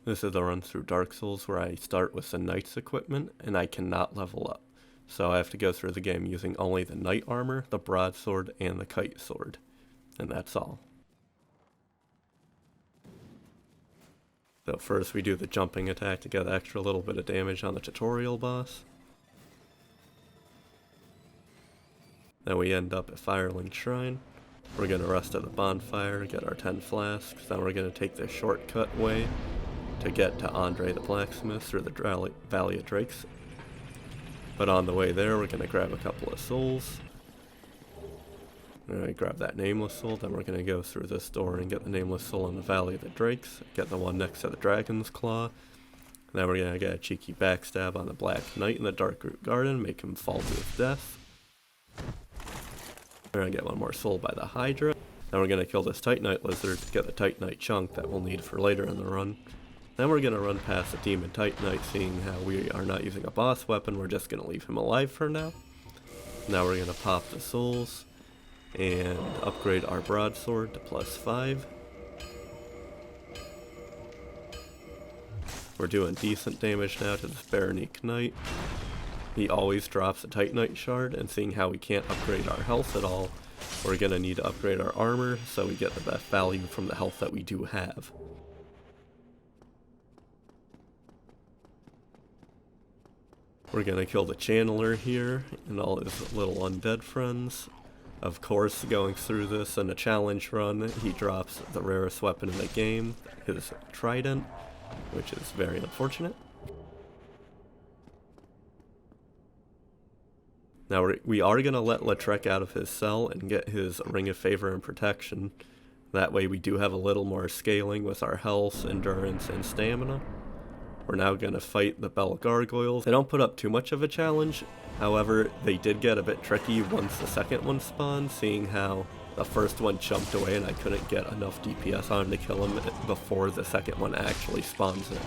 This is a run through Dark Souls where I start with the Knight's equipment and I cannot level up. So I have to go through the game using only the Knight armor, the broadsword, and the kite sword. And that's all. So first we do the jumping attack to get extra little bit of damage on the tutorial boss. Then we end up at Firelink Shrine. We're going to rest at the bonfire, get our 10 flasks, then we're going to take the shortcut way to get to Andre the Blacksmith through the Valley of Drakes. But on the way there, we're going to grab a couple of souls. We're going to grab that Nameless Soul, then we're going to go through this door and get the Nameless Soul in the Valley of the Drakes, get the one next to the Dragon's Claw. Then we're going to get a cheeky backstab on the Black Knight in the Darkroot Garden, make him fall to his death. We're going to get one more soul by the Hydra. Then we're going to kill this Titanite Lizard to get the Titanite chunk that we'll need for later in the run. Then we're going to run past the Demon Titanite, seeing how we are not using a boss weapon, we're just going to leave him alive for now. Now we're going to pop the souls and upgrade our broadsword to +5. We're doing decent damage now to this Baronique Knight. He always drops a Titanite shard, and seeing how we can't upgrade our health at all, we're going to need to upgrade our armor so we get the best value from the health that we do have. We're going to kill the Channeler here and all his little undead friends. Of course, going through this in a challenge run, he drops the rarest weapon in the game, his trident, which is very unfortunate. Now we are going to let Lautrec out of his cell and get his Ring of Favor and Protection. That way we do have a little more scaling with our health, endurance, and stamina. We're now going to fight the Bell Gargoyles. They don't put up too much of a challenge, however, they did get a bit tricky once the second one spawned, seeing how the first one jumped away and I couldn't get enough DPS on him to kill him before the second one actually spawns in.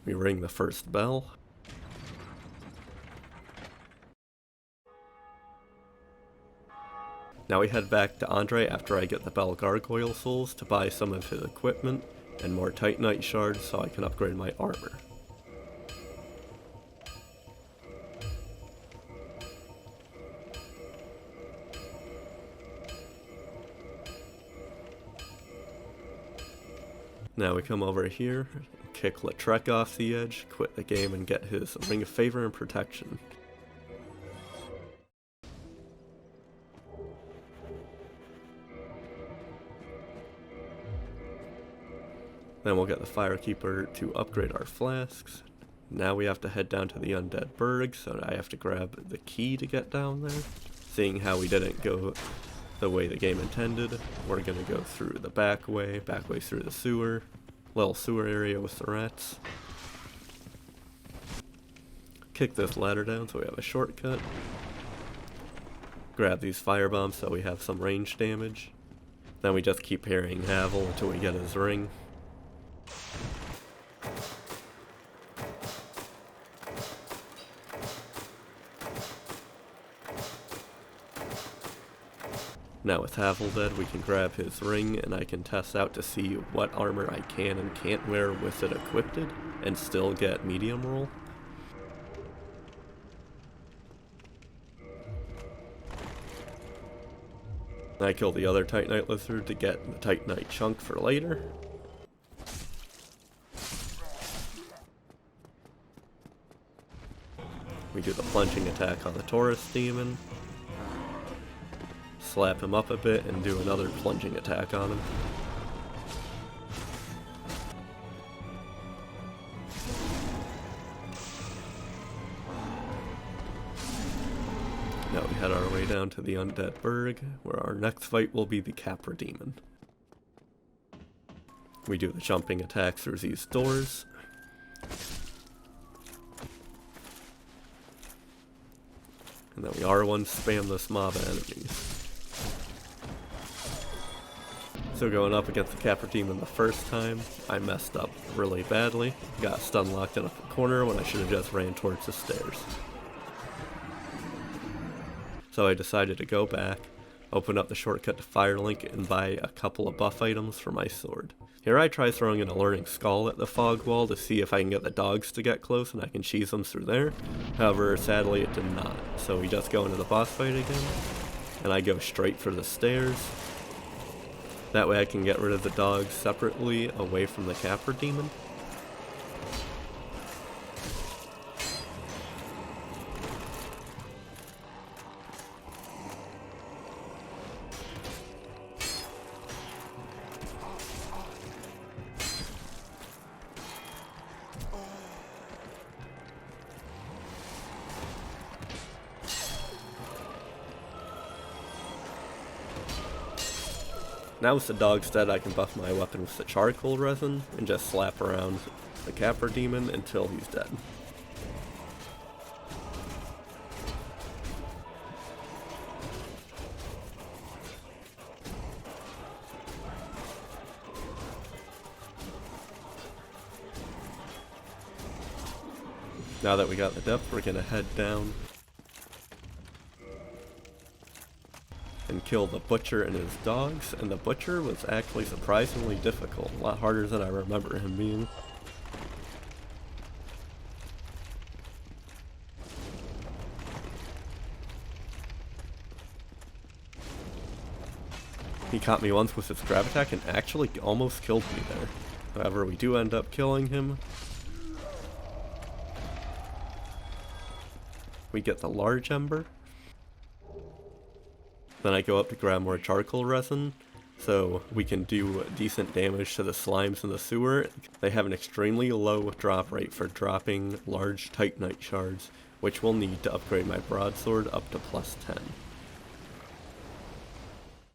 We ring the first bell. Now we head back to Andre after I get the Bell Gargoyle souls to buy some of his equipment and more Titanite shards so I can upgrade my armor. Now we come over here, kick Lautrec off the edge, quit the game, and get his Ring of Favor and Protection. Then we'll get the Firekeeper to upgrade our flasks. Now we have to head down to the Undead Burg, so I have to grab the key to get down there. Seeing how we didn't go the way the game intended, we're gonna go through the back way through the sewer, little sewer area with the rats. Kick this ladder down so we have a shortcut. Grab these firebombs so we have some range damage. Then we just keep parrying Havel until we get his ring. Now with Havel dead, we can grab his ring and I can test out to see what armor I can and can't wear with it equipped and still get medium roll. I kill the other Titanite Lizard to get the Titanite chunk for later. We do the plunging attack on the Taurus Demon. slap him up a bit and do another plunging attack on him. Now we head our way down to the Undead Burg, where our next fight will be the Capra Demon. We do the jumping attack through these doors. And then we R1 spam this mob of enemies. So going up against the Capra Demon the first time, I messed up really badly. Got stun locked in a corner when I should have just ran towards the stairs. So I decided to go back, open up the shortcut to Firelink, and buy a couple of buff items for my sword. Here I try throwing an Alluring Skull at the fog wall to see if I can get the dogs to get close and I can cheese them through there. However, sadly it did not. So we just go into the boss fight again, and I go straight for the stairs. That way I can get rid of the dogs separately away from the Capra Demon. Now with the dogs dead, I can buff my weapon with the charcoal resin and just slap around the Capra Demon until he's dead. Now that we got the depth, we're gonna head down and kill the Butcher and his dogs, and the Butcher was actually surprisingly difficult, a lot harder than I remember him being. He caught me once with his grab attack and actually almost killed me there. However, we do end up killing him. We get the large ember. Then I go up to grab more charcoal resin, so we can do decent damage to the slimes in the sewer. They have an extremely low drop rate for dropping large Titanite shards, which we'll need to upgrade my broadsword up to +10.